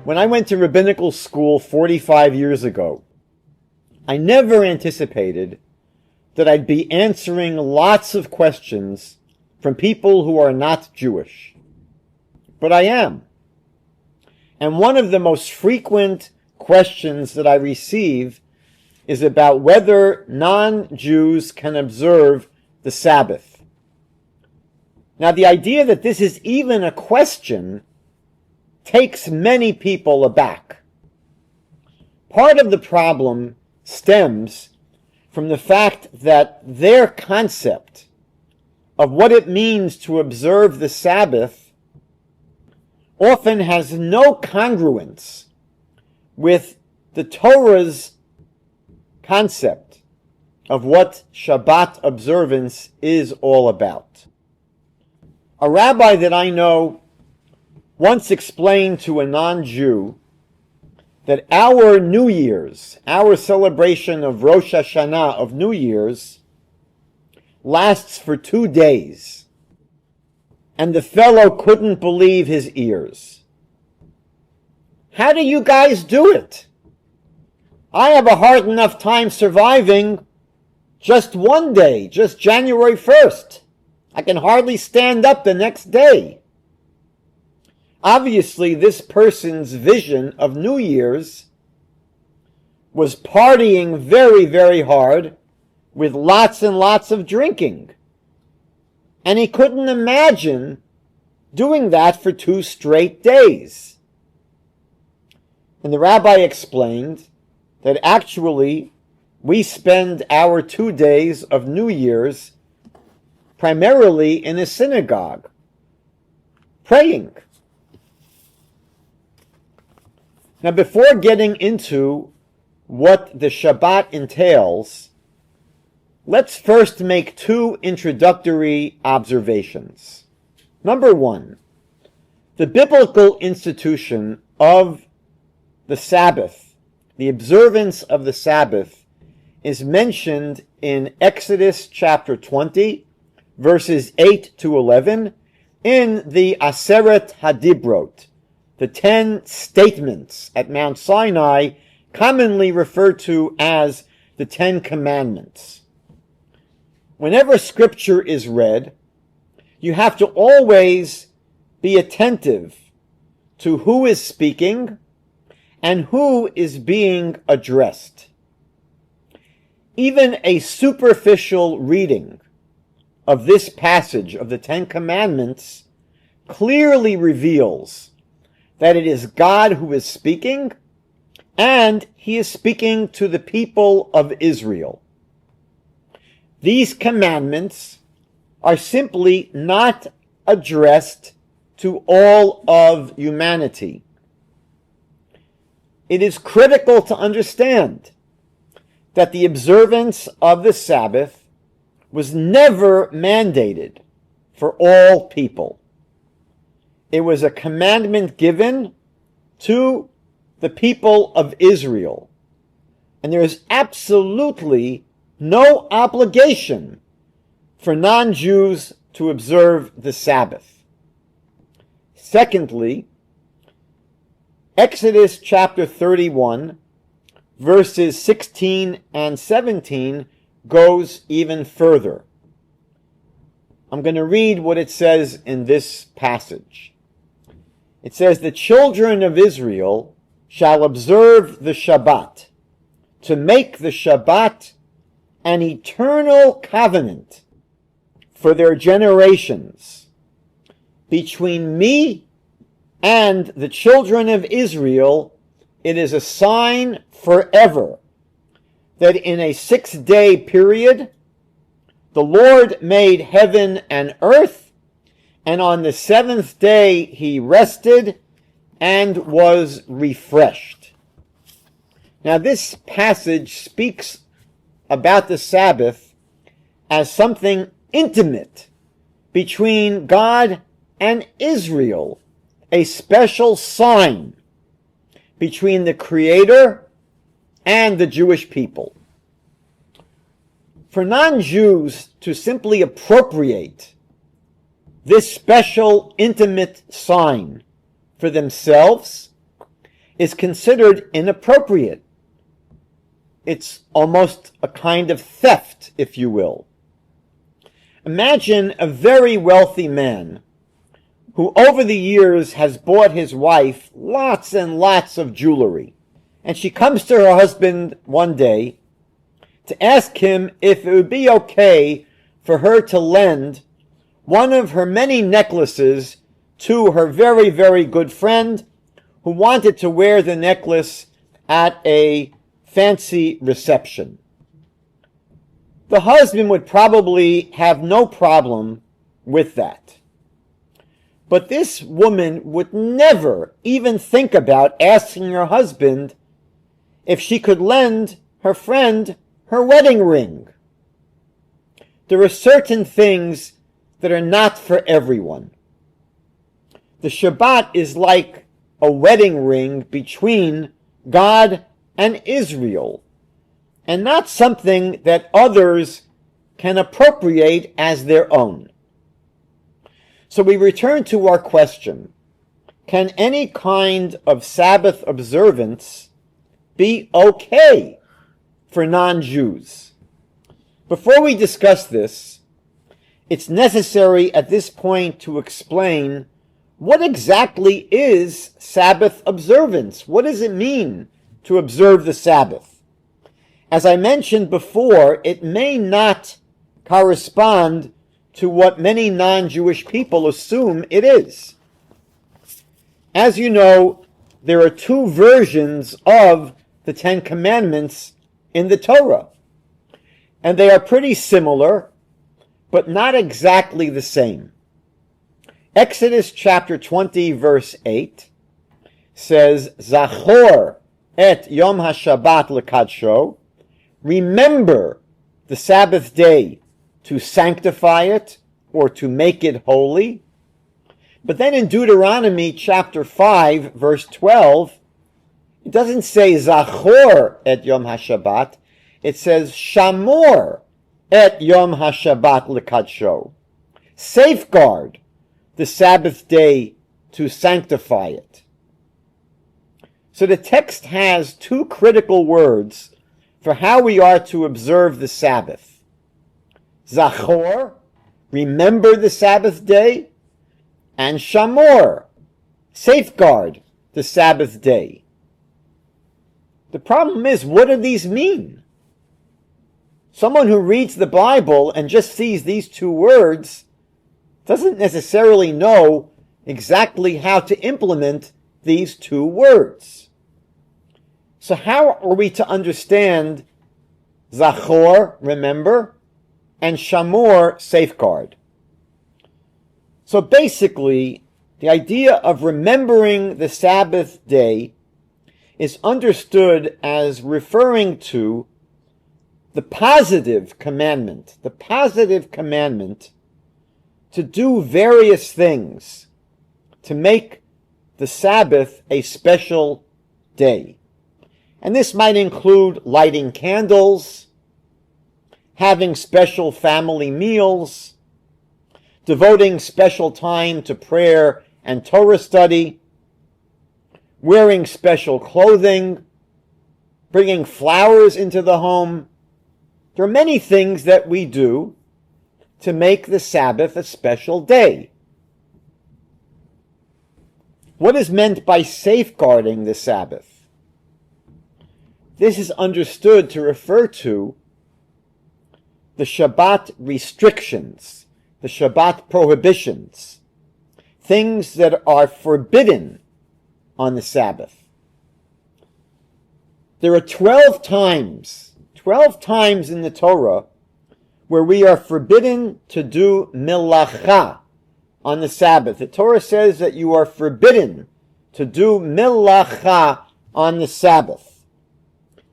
When I went to rabbinical school 45 years ago, I never anticipated that I'd be answering lots of questions from people who are not Jewish. But I am. And one of the most frequent questions that I receive is about whether non-Jews can observe the Sabbath. Now, the idea that this is even a question takes many people aback. Part of the problem stems from the fact that their concept of what it means to observe the Sabbath often has no congruence with the Torah's concept of what Shabbat observance is all about. A rabbi that I know once explained to a non-Jew that our New Year's, our celebration of Rosh Hashanah, of New Year's, lasts for 2 days. And the fellow couldn't believe his ears. How do you guys do it? I have a hard enough time surviving just 1 day, just January 1st. I can hardly stand up the next day. Obviously, this person's vision of New Year's was partying very, very hard with lots and lots of drinking. And he couldn't imagine doing that for 2 straight days. And the rabbi explained that actually we spend our 2 days of New Year's primarily in a synagogue, praying. Now, before getting into what the Shabbat entails, let's first make 2 introductory observations. Number 1, the biblical institution of the Sabbath, the observance of the Sabbath, is mentioned in Exodus chapter 20, verses 8 to 11, in the Aseret Hadibrot, the 10 statements at Mount Sinai, commonly referred to as the 10 Commandments. Whenever Scripture is read, you have to always be attentive to who is speaking and who is being addressed. Even a superficial reading of this passage of the 10 Commandments clearly reveals that it is God who is speaking, and he is speaking to the people of Israel. These commandments are simply not addressed to all of humanity. It is critical to understand that the observance of the Sabbath was never mandated for all people. It was a commandment given to the people of Israel. And there is absolutely no obligation for non-Jews to observe the Sabbath. Secondly, Exodus chapter 31, verses 16 and 17 goes even further. I'm going to read what it says in this passage. It says, "The children of Israel shall observe the Shabbat, to make the Shabbat an eternal covenant for their generations between me and the children of Israel. It is a sign forever that in a 6-day period the Lord made heaven and earth, and on the 7th day he rested and was refreshed." Now, this passage speaks about the Sabbath as something intimate between God and Israel, a special sign between the Creator and the Jewish people. For non-Jews to simply appropriate this special, intimate sign for themselves is considered inappropriate. It's almost a kind of theft, if you will. Imagine a very wealthy man who over the years has bought his wife lots and lots of jewelry. And she comes to her husband one day to ask him if it would be okay for her to lend one of her many necklaces to her very, very good friend who wanted to wear the necklace at a fancy reception. The husband would probably have no problem with that. But this woman would never even think about asking her husband if she could lend her friend her wedding ring. There are certain things that are not for everyone. The Shabbat is like a wedding ring between God and Israel, and not something that others can appropriate as their own. So we return to our question: can any kind of Sabbath observance be okay for non-Jews? Before we discuss this, it's necessary at this point to explain what exactly is Sabbath observance. What does it mean to observe the Sabbath? As I mentioned before, it may not correspond to what many non-Jewish people assume it is. As you know, there are two versions of the Ten Commandments in the Torah, and they are pretty similar, but not exactly the same. Exodus chapter 20, verse 8 says, Zachor et Yom HaShabbat lekadsho, remember the Sabbath day to sanctify it or to make it holy. But then in Deuteronomy chapter 5, verse 12, it doesn't say Zachor et Yom HaShabbat, it says Shamor et Yom HaShabbat lekadsho, safeguard the Sabbath day to sanctify it. So the text has two critical words for how we are to observe the Sabbath. Zachor, remember the Sabbath day, and Shamor, safeguard the Sabbath day. The problem is, what do these mean? Someone who reads the Bible and just sees these two words doesn't necessarily know exactly how to implement these two words. So how are we to understand Zachor, remember, and Shamor, safeguard? So basically, the idea of remembering the Sabbath day is understood as referring to the positive commandment to do various things to make the Sabbath a special day. And this might include lighting candles, having special family meals, devoting special time to prayer and Torah study, wearing special clothing, bringing flowers into the home. There are many things that we do to make the Sabbath a special day. What is meant by safeguarding the Sabbath? This is understood to refer to the Shabbat restrictions, the Shabbat prohibitions, things that are forbidden on the Sabbath. There are 12 times in the Torah where we are forbidden to do milacha on the Sabbath. The Torah says that you are forbidden to do milacha on the Sabbath.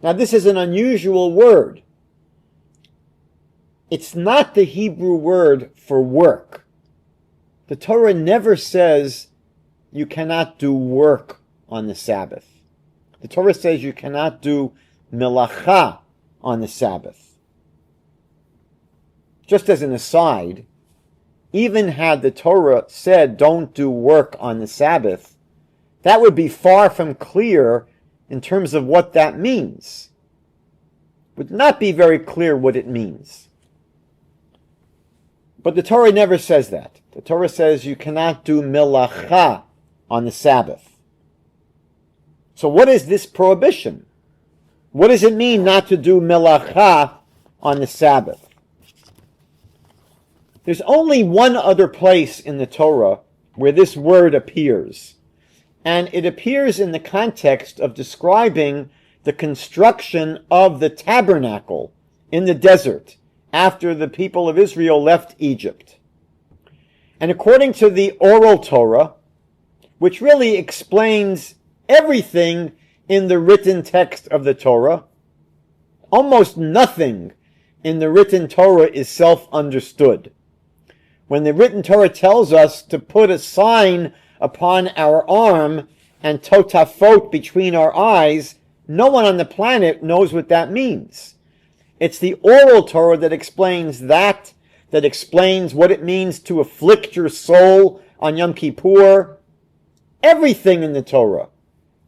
Now this is an unusual word. It's not the Hebrew word for work. The Torah never says you cannot do work on the Sabbath. The Torah says you cannot do milacha on the Sabbath. Just as an aside, even had the Torah said don't do work on the Sabbath, That would be far from clear in terms of what that means. Would not be very clear what it means. But the Torah never says that. The Torah says you cannot do melacha on the Sabbath. So what is this prohibition? What does it mean not to do melacha on the Sabbath? There's only one other place in the Torah where this word appears. And it appears in the context of describing the construction of the tabernacle in the desert after the people of Israel left Egypt. And according to the oral Torah, which really explains everything in the written text of the Torah, almost nothing in the written Torah is self-understood. When the written Torah tells us to put a sign upon our arm and totafot between our eyes, no one on the planet knows what that means. It's the oral Torah that explains that explains what it means to afflict your soul on Yom Kippur. Everything in the Torah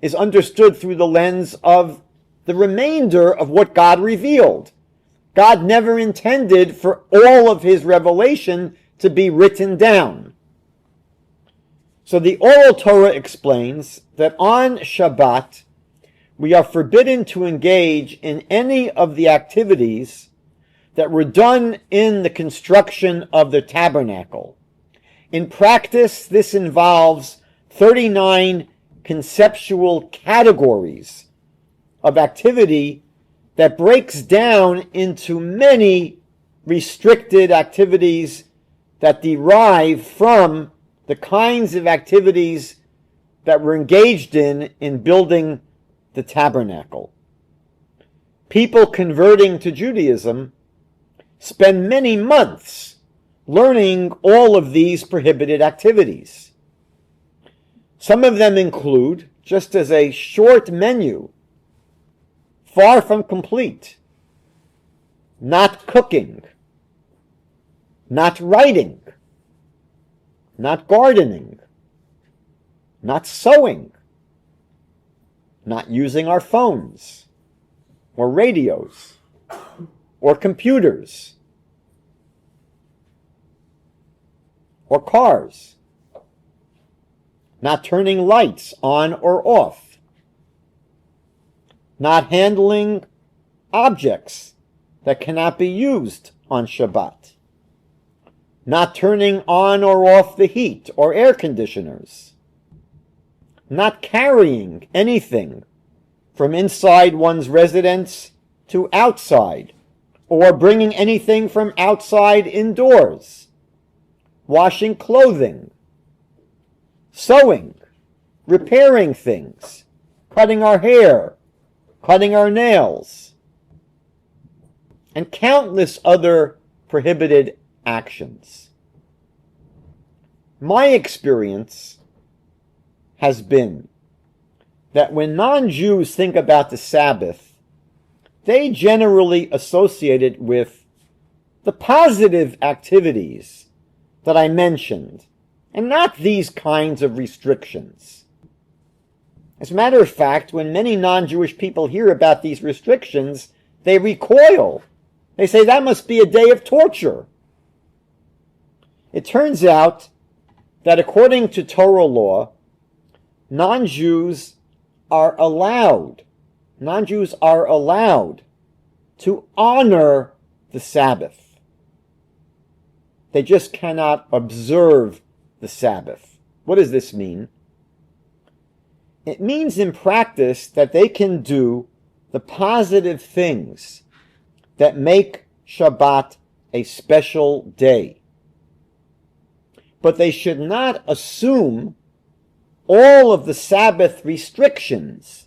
is understood through the lens of the remainder of what God revealed. God never intended for all of his revelation to be written down. So the oral Torah explains that on Shabbat, we are forbidden to engage in any of the activities that were done in the construction of the tabernacle. In practice, this involves 39 conceptual categories of activity that breaks down into many restricted activities that derive from the kinds of activities that were engaged in building the tabernacle. People converting to Judaism spend many months learning all of these prohibited activities. Some of them include, just as a short menu, far from complete, not cooking, not writing, not gardening, not sewing, not using our phones, or radios, or computers, or cars, not turning lights on or off, not handling objects that cannot be used on Shabbat, not turning on or off the heat or air conditioners, not carrying anything from inside one's residence to outside, or bringing anything from outside indoors, washing clothing, sewing, repairing things, cutting our hair, cutting our nails, and countless other prohibited actions. My experience has been that when non-Jews think about the Sabbath, they generally associate it with the positive activities that I mentioned, and not these kinds of restrictions. As a matter of fact, when many non-Jewish people hear about these restrictions, they recoil. They say that must be a day of torture. It turns out that according to Torah law, non-Jews are allowed to honor the Sabbath. They just cannot observe the Sabbath. What does this mean? It means in practice that they can do the positive things that make Shabbat a special day. But they should not assume all of the Sabbath restrictions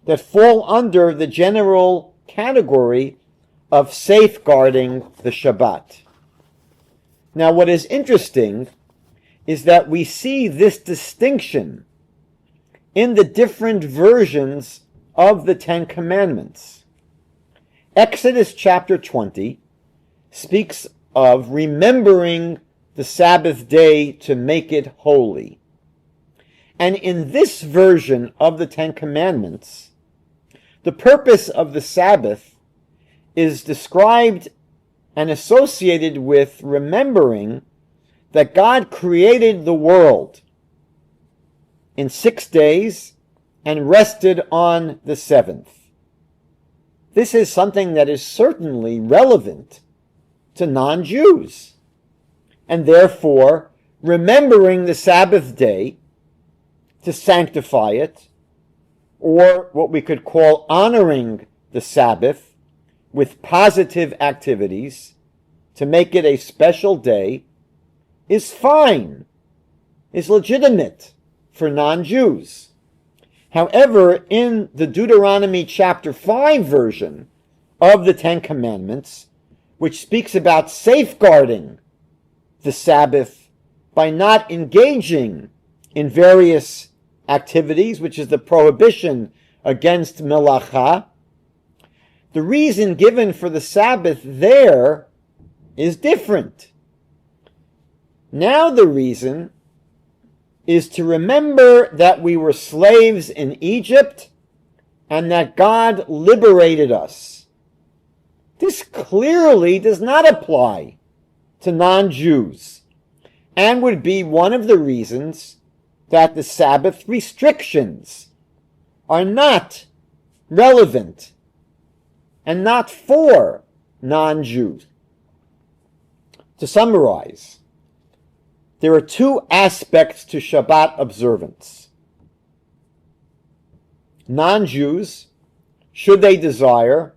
that fall under the general category of safeguarding the Shabbat. Now, what is interesting is that we see this distinction in the different versions of the Ten Commandments. Exodus chapter 20 speaks of remembering the Sabbath day to make it holy. And in this version of the Ten Commandments, the purpose of the Sabbath is described and associated with remembering that God created the world in 6 days and rested on the seventh. This is something that is certainly relevant to non-Jews. And therefore, remembering the Sabbath day to sanctify it, or what we could call honoring the Sabbath with positive activities to make it a special day, is fine, is legitimate for non-Jews. However, in the Deuteronomy chapter 5 version of the Ten Commandments, which speaks about safeguarding the Sabbath by not engaging in various activities, which is the prohibition against melacha, the reason given for the Sabbath there is different. Now the reason is to remember that we were slaves in Egypt and that God liberated us. This clearly does not apply to non-Jews and would be one of the reasons that the Sabbath restrictions are not relevant and not for non-Jews. To summarize, there are two aspects to Shabbat observance. Non-Jews, should they desire,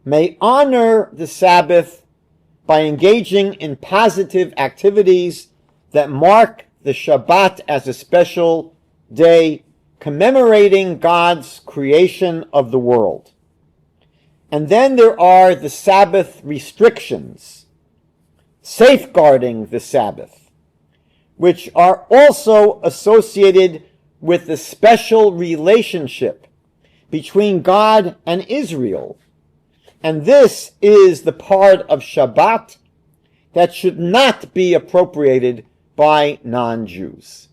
may honor the Sabbath by engaging in positive activities that mark the Shabbat as a special day commemorating God's creation of the world. And then there are the Sabbath restrictions, safeguarding the Sabbath, which are also associated with the special relationship between God and Israel. And this is the part of Shabbat that should not be appropriated by non-Jews.